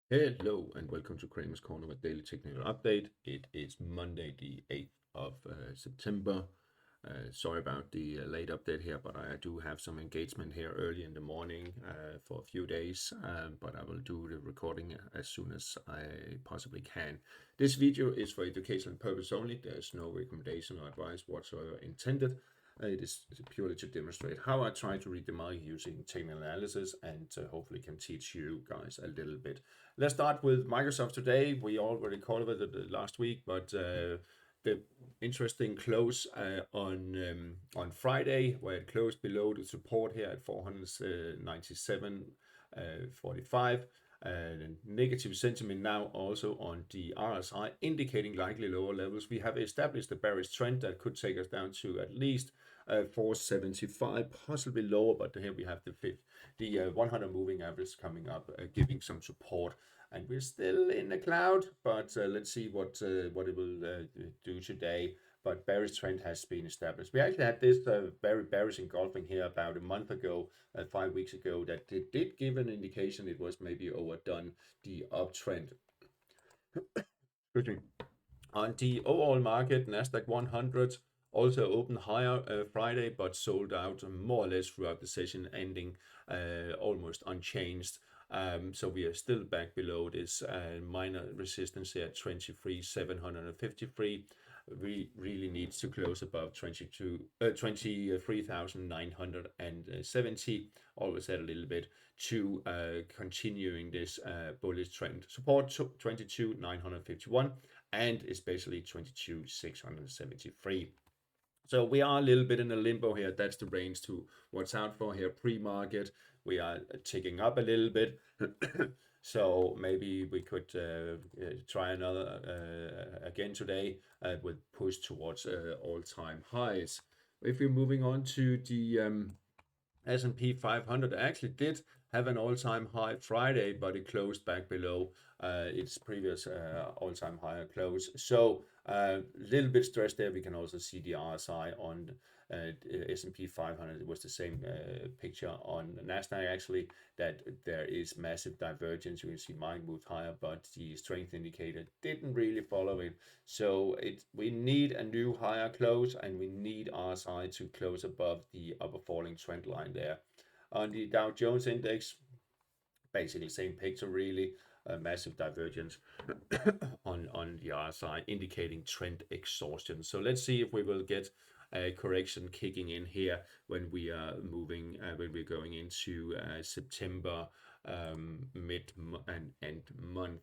Hello and welcome to Kramer's Corner with Daily Technical Update. It is Monday, the 8th of September. Sorry about the late update here, but I do have some engagement here early in the morning for a few days, but I will do the recording as soon as I possibly can. This video is for educational purpose only. There's no recommendation or advice whatsoever intended. It is purely to demonstrate how I try to read the market using technical analysis and hopefully can teach you guys a little bit. Let's start with Microsoft today. We already covered it last week, but the interesting close on Friday, where it closed below the support here at 497.45. Negative sentiment now also on the RSI, indicating likely lower levels. We have established a bearish trend that could take us down to at least 475, possibly lower, but here we have the 100 moving average coming up, giving some support. And we're still in the cloud, but let's see what it will do today. But bearish trend has been established. We actually had this very bearish engulfing here about a month ago, 5 weeks ago, that it did give an indication it was maybe overdone the uptrend. On the overall market, Nasdaq 100 also opened higher Friday, but sold out more or less throughout the session, ending almost unchanged. So we are still back below this minor resistance here at 23,753. We really need to close above 23,970. Always add a little bit to continuing this bullish trend. Support 22,951 and especially 22,673. So we are a little bit in a limbo here. That's the range to watch out for here. Pre-market, we are ticking up a little bit. So maybe we could try another again today with push towards all-time highs. If we're moving on to the S&P 500, actually did have an all-time high Friday, but it closed back below its previous all-time high close. So a little bit stressed there. We can also see the RSI on S&P 500. It was the same picture on Nasdaq actually, that there is massive divergence. You can see mine moved higher, but the strength indicator didn't really follow it. So we need a new higher close, and we need RSI to close above the upper falling trend line there. On the Dow Jones index, basically same picture really, a massive divergence on the RSI, indicating trend exhaustion. So let's see if we will get a correction kicking in here when we are moving, when we're going into September mid and end month.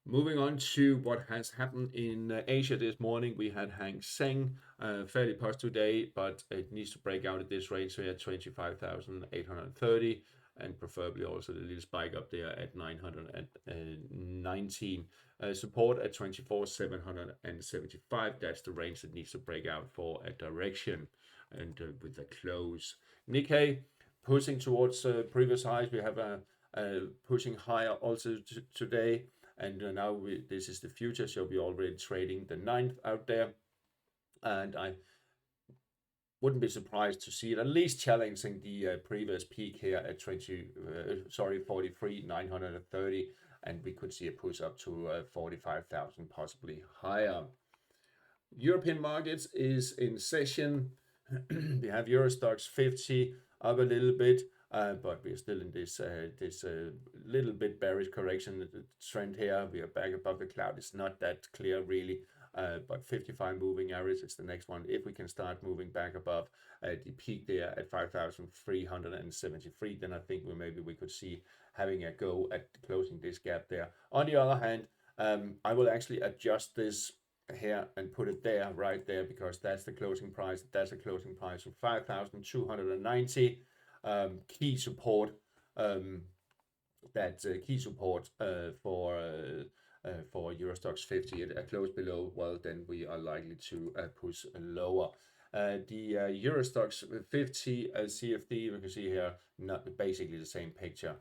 Moving on to what has happened in Asia this morning, we had Seng, fairly positive day, but it needs to break out at this range. So we had 25,830, and preferably also the little spike up there at 919. Support at 24,775. That's the range that needs to break out for a direction, and with a close. Nikkei pushing towards previous highs. We have pushing higher also today. And now this is the future, so we're already trading the 9th out there. And I wouldn't be surprised to see it at least challenging the previous peak here at 43,930. And we could see a push up to 45,000, possibly higher. European markets is in session. We have EuroStoxx50 up a little bit. But we're still in this little bit bearish correction trend here. We are back above the cloud. It's not that clear really, but 55 moving average is the next one. If we can start moving back above the peak there at 5,373, then I think maybe we could see having a go at closing this gap there. On the other hand, I will actually adjust this here and put it there, right there, because that's the closing price. That's a closing price of 5,290. Key support, key support for EuroStoxx50 at close below. Well, then we are likely to push lower. The EuroStoxx50 CFD, we can see here, not basically the same picture.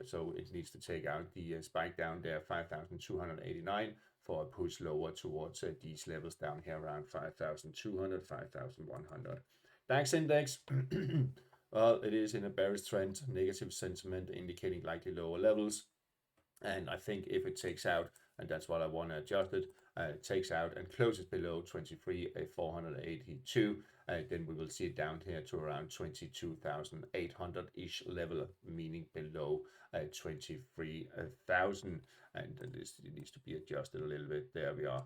So it needs to take out the spike down there, 5,289, for a push lower towards these levels down here around 5,200, 5,100. DAX index. Well, it is in a bearish trend, negative sentiment indicating likely lower levels. And I think if it takes out, and that's what I want to adjust it, takes out and closes below 23,482, then we will see it down here to around 22,800-ish level, meaning below 23,000. And this needs to be adjusted a little bit. There we are.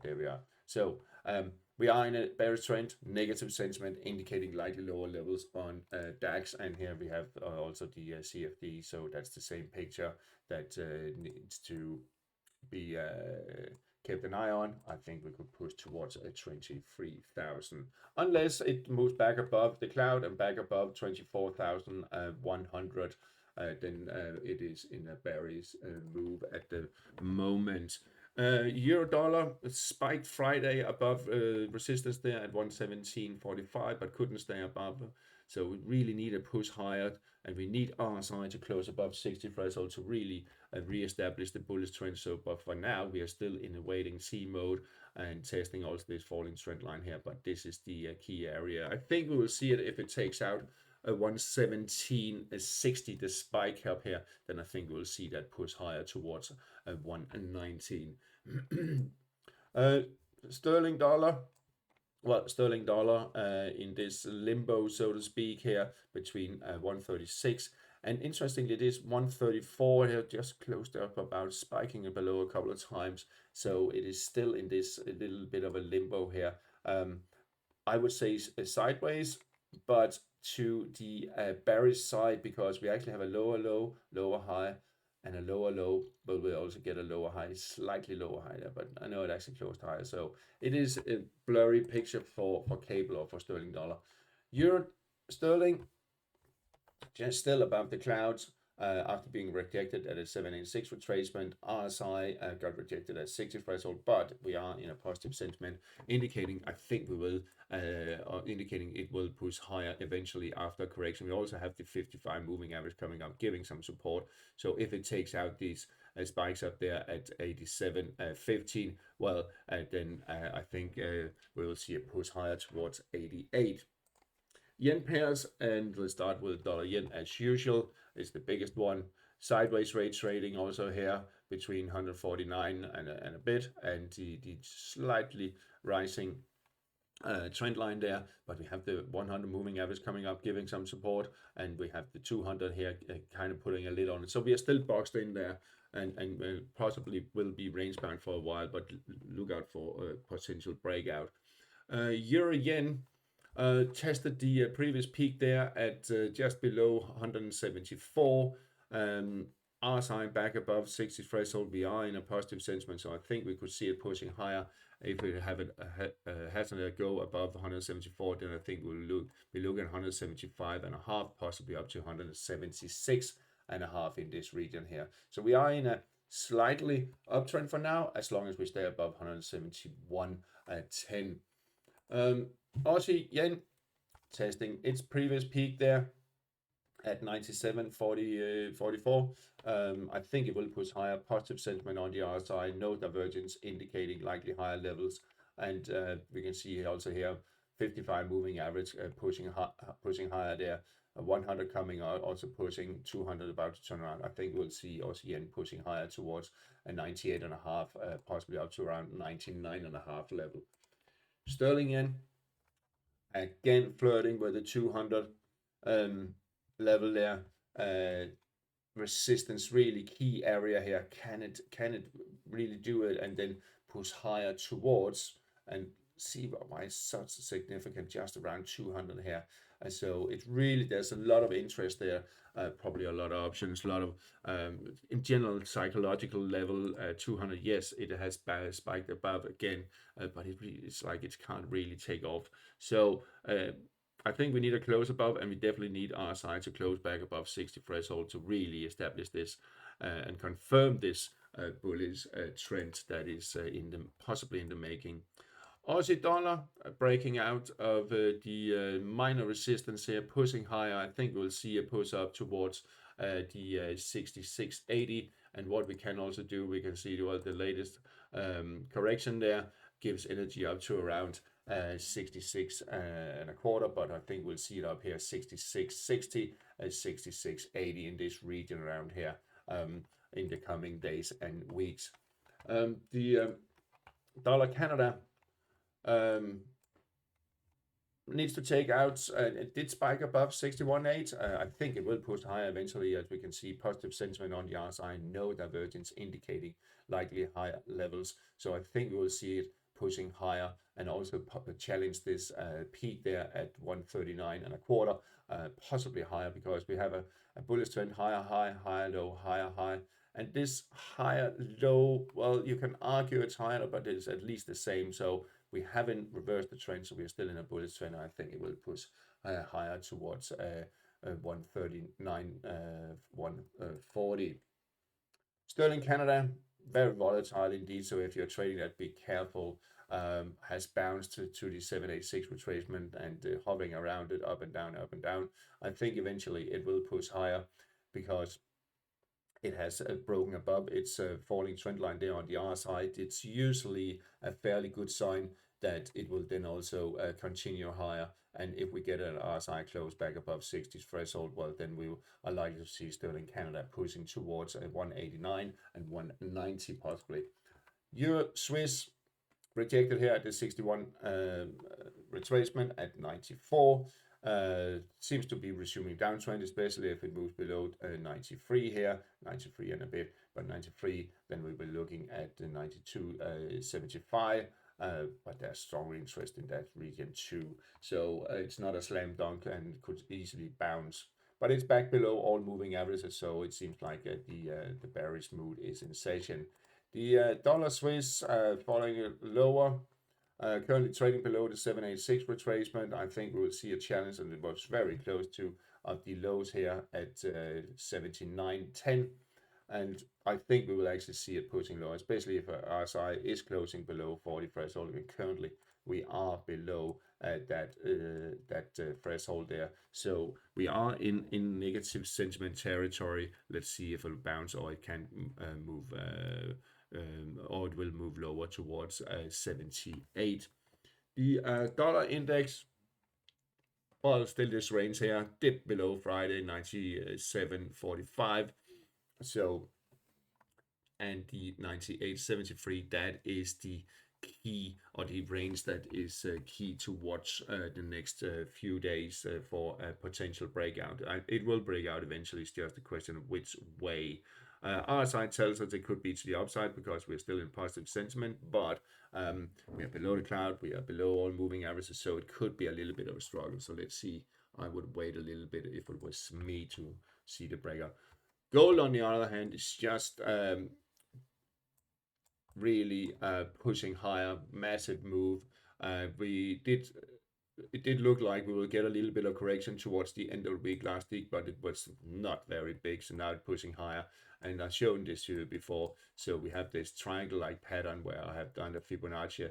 There we are. So we are in a bearish trend, negative sentiment indicating likely lower levels on DAX, and here we have also the CFD. So that's the same picture that needs to be kept an eye on. I think we could push towards 23,000 unless it moves back above the cloud and back above 24,100. Then it is in a bearish move at the moment. Euro dollar spiked Friday above resistance there at 117.45, but couldn't stay above. So we really need a push higher, and we need RSI to close above 60 threshold to really re-establish the bullish trend. So, but for now, we are still in a wait-and-see mode and testing also this falling trend line here. But this is the key area. I think we will see it if it takes out 117.60, the spike up here, then I think we'll see that push higher towards 119. Sterling dollar. Well, sterling dollar in this limbo, so to speak, here between 136 and interestingly, it is 134 here, just closed up about, spiking it below a couple of times. So it is still in this a little bit of a limbo here. I would say sideways, but to the bearish side, because we actually have a lower low, lower high, and a lower low, but we also get a lower high, slightly lower high there, but I know it actually closed higher. So it is a blurry picture for cable or for sterling dollar. Euro sterling, just still above the clouds after being rejected at a 786 retracement. RSI got rejected at 60 threshold, but we are in a positive sentiment, indicating I think we will, indicating it will push higher eventually after correction. We also have the 55 moving average coming up, giving some support. So if it takes out these spikes up there at 87.15, well, then I think we will see a push higher towards 88. Yen pairs, and let's start with dollar yen as usual. It's the biggest one. Sideways rate trading also here between 149 and a bit, and the slightly rising trend line there, but we have the 100 moving average coming up, giving some support, and we have the 200 here kind of putting a lid on it. So we are still boxed in there, and possibly will be range bound for a while, but look out for a potential breakout. Euro yen tested the previous peak there at just below 174. RSI back above 60 threshold. We are in a positive sentiment, so I think we could see it pushing higher. If we have it has a go above 174, then I think we'll be looking at 175.5, possibly up to 176.5 in this region here. So we are in a slightly uptrend for now, as long as we stay above 171.10. Aussie yen testing its previous peak there at 97.44. I think it will push higher. Positive sentiment on the RSI, no divergence indicating likely higher levels, and we can see also here 55 moving average pushing higher there. 100 coming out, also pushing 200 about to turn around. I think we'll see Aussie yen pushing higher towards a 98.5, possibly up to around 99.5 level. Sterling yen again flirting with the 200 level there. Resistance really key area here. Can it really do it and then push higher towards, and see why it's such a significant, just around 200 here. And so it really, there's a lot of interest there, probably a lot of options, a lot of in general psychological level. 200, yes, it has spiked above again, but it's like it can't really take off. So I think we need a close above, and we definitely need RSI to close back above 60 threshold to really establish this and confirm this bullish trend that is possibly in the making. Aussie dollar breaking out of the minor resistance here, pushing higher. I think we'll see a push up towards the 66.80. And what we can also do, we can see what the latest correction there gives energy up to around 66.25, but I think we'll see it up here 66.60 and 66.80 in this region around here. in the coming days and weeks. The dollar Canada needs to take out, it did spike above 61.8. I think it will push higher eventually, as we can see positive sentiment on the RSI, no divergence indicating likely higher levels. So I think we will see it pushing higher and also challenge this peak there at 139.25, possibly higher, because we have a bullish trend, higher high, higher low, higher high. And this higher low, well, you can argue it's higher, but it's at least the same. So we haven't reversed the trend, so we're still in a bullish trend. I think it will push higher towards 139, 140. Sterling Canada, very volatile indeed. So if you're trading that, be careful. Has bounced to the 786 retracement and hovering around it, up and down, up and down. I think eventually it will push higher because it has broken above its falling trend line there on the RSI. It's usually a fairly good sign that it will then also continue higher. And if we get an RSI close back above 60 threshold, well, then we are likely to see Sterling Canada pushing towards 189 and 190 possibly. Euro Swiss rejected here at the 61 retracement at 94. Seems to be resuming downtrend, especially if it moves below 93 here, 93 and a bit, but 93, then we'll be looking at 92.75. But there's strong interest in that region too. So it's not a slam dunk and could easily bounce. But it's back below all moving averages, so it seems like the bearish mood is in session. The dollar Swiss following lower, currently trading below the 786 retracement. I think we will see a challenge, and it was very close to the lows here at 79.10. And I think we will actually see it pushing lower, especially if RSI is closing below 40 threshold. And currently we are below that threshold there. So we are in negative sentiment territory. Let's see if it'll bounce or it can move, or it will move lower towards 78. The dollar index, well, still this range here, dipped below Friday, 97.45. So, and the 98.73, that is the key, or the range that is key to watch the next few days for a potential breakout. It will break out eventually. It's just a question of which way. RSI tells us it could be to the upside because we're still in positive sentiment, but we are below the cloud, we are below all moving averages, so it could be a little bit of a struggle. So let's see. I would wait a little bit if it was me to see the breakout. Gold, on the other hand, is just really pushing higher, massive move. It did look like we will get a little bit of correction towards the end of the week last week, but it was not very big. So now it's pushing higher, and I've shown this to you before. So we have this triangle-like pattern where I have done the Fibonacci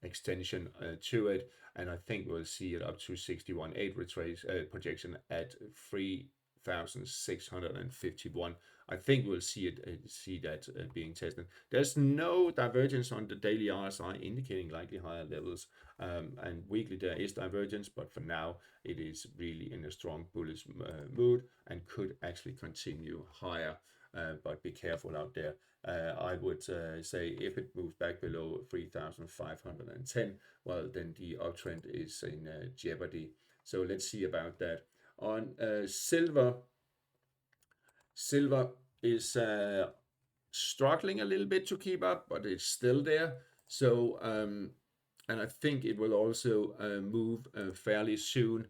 extension to it, and I think we'll see it up to 61.8 retrace projection at 3,651. I think we'll see that being tested. There's no divergence on the daily RSI indicating likely higher levels, and weekly there is divergence, but for now it is really in a strong bullish mood and could actually continue higher. But be careful out there. I would say if it moves back below 3,510, well, then the uptrend is in jeopardy. So let's see about that. On silver is struggling a little bit to keep up, but it's still there. So, and I think it will also move fairly soon,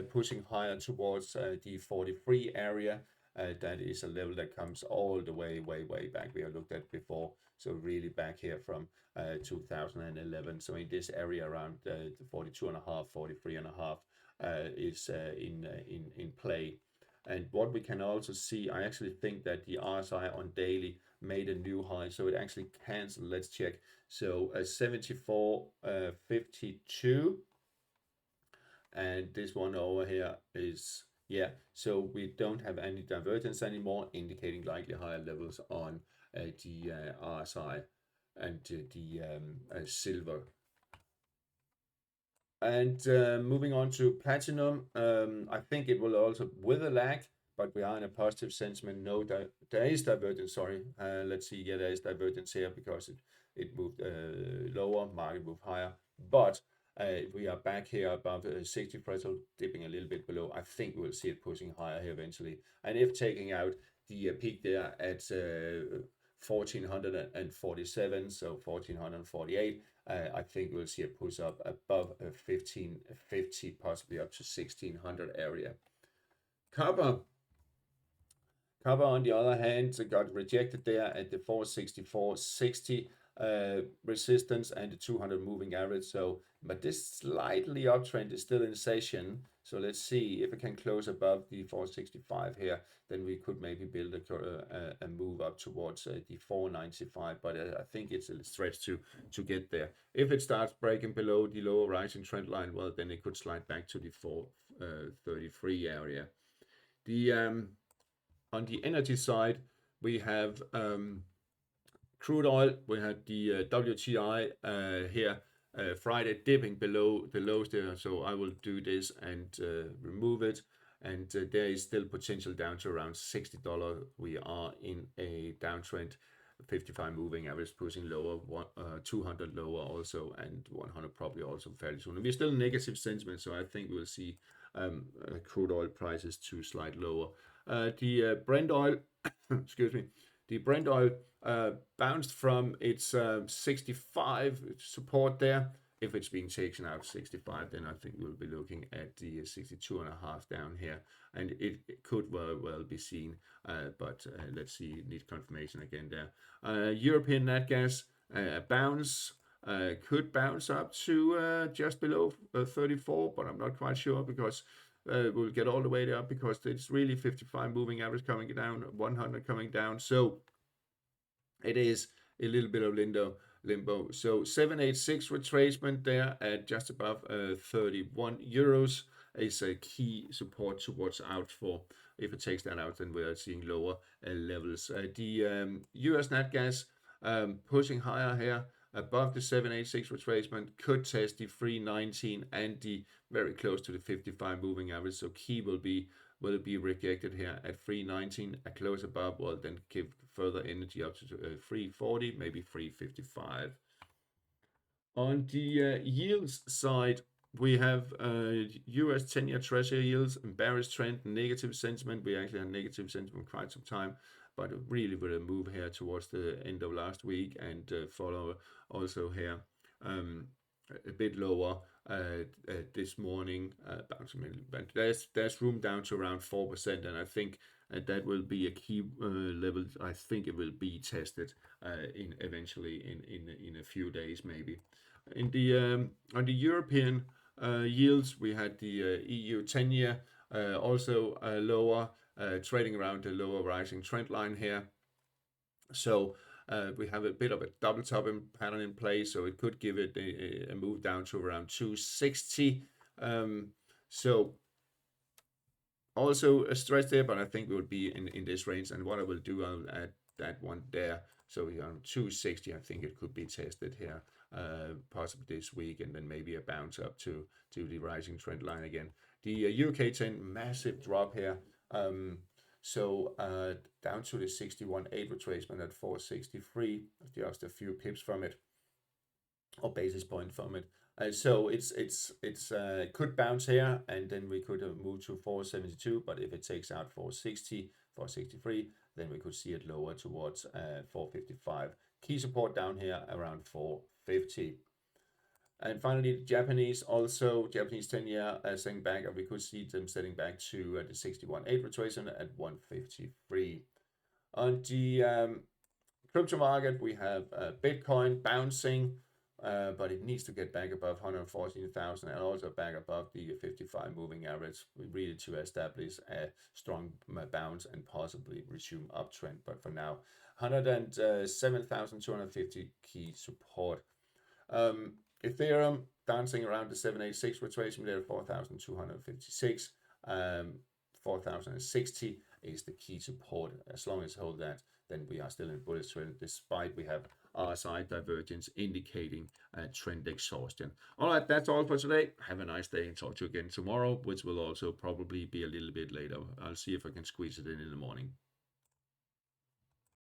pushing higher towards the 43 area. That is a level that comes all the way back. We have looked at before. So really back here from 2011. So in this area around the 42.5, 43.5 is in play. And what we can also see, I actually think that the RSI on daily made a new high, so it actually canceled. Let's check. So 74.52, and this one over here is, yeah, so we don't have any divergence anymore, indicating likely higher levels on the RSI and the silver. And moving on to platinum, I think it will also, with a lag, but we are in a positive sentiment. No, there is divergence, sorry. Let's see, yeah, there is divergence here because it moved lower, market moved higher, but we are back here above 60 threshold, dipping a little bit below. I think we'll see it pushing higher here eventually. And if taking out the peak there at 1447, so 1448, I think we'll see a push up above 1550, possibly up to 1600 area. Copper on the other hand got rejected there at the 464.60 resistance and the 200 moving average. So, but this slightly uptrend is still in session. So let's see if it can close above the 465 here, then we could maybe build a move up towards the 495. But I think it's a stretch to get there. If it starts breaking below the lower rising trend line, well, then it could slide back to the 433 area. On the energy side, we have crude oil. We had the WTI here Friday dipping below the lows there. So I will do this and remove it. And there is still potential down to around $60. We are in a downtrend. 55 moving average pushing lower, 200 lower also, and 100 probably also fairly soon. And we're still negative sentiment, so I think we'll see crude oil prices to slide lower. The Brent oil, excuse me, the Brent oil bounced from its 65 support there. If it's being taken out 65, then I think we'll be looking at the 62.5 down here, and it could well be seen, but let's see, need confirmation again there. European nat gas bounce. Could bounce up to just below 34, but I'm not quite sure because we'll get all the way there because it's really 55 moving average coming down, 100 coming down. So it is a little bit of limbo. So 786 retracement there at just above 31 euros is a key support to watch out for. If it takes that out, then we are seeing lower levels. The US nat gas pushing higher here above the 786 retracement, could test the 319 and the very close to the 55 moving average. So key will be rejected here at 319, a close above, well then give further energy up to 340, maybe 355. On the yields side, we have US 10-year Treasury yields, bearish trend, negative sentiment. We actually had negative sentiment quite some time, but really with a move here towards the end of last week and follow also here a bit lower this morning, bouncing a little bit. There's room down to around 4%, and I think that will be a key level. I think it will be tested eventually in a few days maybe. In the on the European yields, we had the EU 10-year also lower, trading around the lower rising trend line here. So we have a bit of a double topping pattern in place, so it could give it a move down to around 260. So also a stretch there, but I think we will be in this range. And what I will do, I'll add that one there. So we are on 260. I think it could be tested here, possibly this week, and then maybe a bounce up to the rising trend line again. The UK 10 massive drop here. So down to the 61.8 retracement at 463, just a few pips from it, or basis point from it. So it could bounce here, and then we could move to 472. But if it takes out 460, 463, then we could see it lower towards 455. Key support down here around 450. And finally, the Japanese 10-year Seng back, and we could see them setting back to the 61.8 retracement at 153. On the crypto market, we have Bitcoin bouncing, but it needs to get back above 114,000 and also back above the 55 moving average, really to establish a strong bounce and possibly resume uptrend. But for now, 107,250 key support. Ethereum dancing around the 786 retracement there, 4,256. 4,060 is the key support. As long as hold that, then we are still in bullish trend, despite we have RSI divergence indicating trend exhaustion. All right, that's all for today. Have a nice day and talk to you again tomorrow, which will also probably be a little bit later. I'll see if I can squeeze it in the morning.